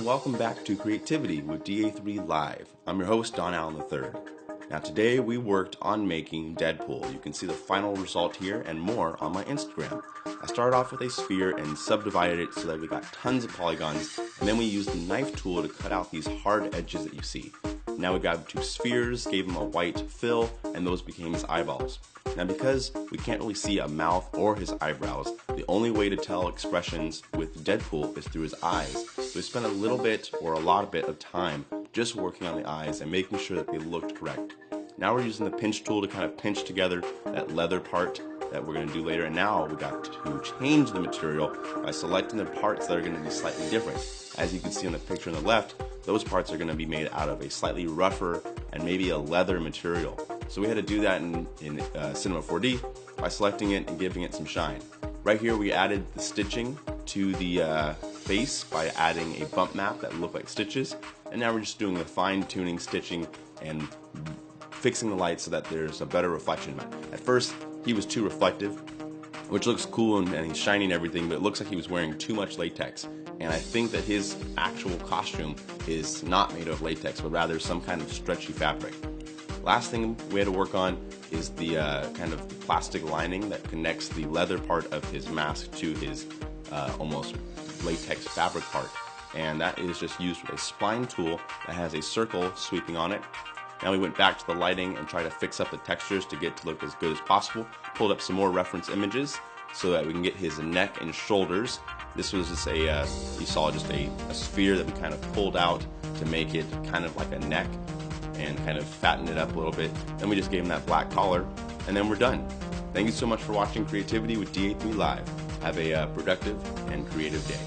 and welcome back to Creativity with DA3 Live. I'm your host, Don Allen III. Now today we worked on making Deadpool. You can see the final result here and more on my Instagram. I started off with a sphere and subdivided it so that we got tons of polygons, and then we used the knife tool to cut out these hard edges that you see. Now we got two spheres, gave them a white fill, and those became his eyeballs. Now because we can't really see a mouth or his eyebrows, the only way to tell expressions with Deadpool is through his eyes. So we spent a little bit or a lot of time just working on the eyes and making sure that they looked correct. Now we're using the pinch tool to kind of pinch together that leather part that we're going to do later, and now we got to change the material by selecting the parts that are going to be slightly different. As you can see on the picture on the left, those parts are going to be made out of a slightly rougher and maybe a leather material. So we had to do that in Cinema 4D by selecting it and giving it some shine. Right here we added the stitching to the face by adding a bump map that looked like stitches, and now we're just doing the fine-tuning stitching and fixing the light so that there's a better reflection. At first he was too reflective, which looks cool and he's shiny and everything, but it looks like he was wearing too much latex. And I think that his actual costume is not made of latex, but rather some kind of stretchy fabric. Last thing we had to work on is the kind of plastic lining that connects the leather part of his mask to his almost latex fabric part. And that is just used with a spline tool that has a circle sweeping on it. Now we went back to the lighting and tried to fix up the textures to get to look as good as possible. Pulled up some more reference images so that we can get his neck and shoulders. This was just you saw just a sphere that we kind of pulled out to make it kind of like a neck and kind of fatten it up a little bit. Then we just gave him that black collar, and then we're done. Thank you so much for watching Creativity with DA3 Live. Have a productive and creative day.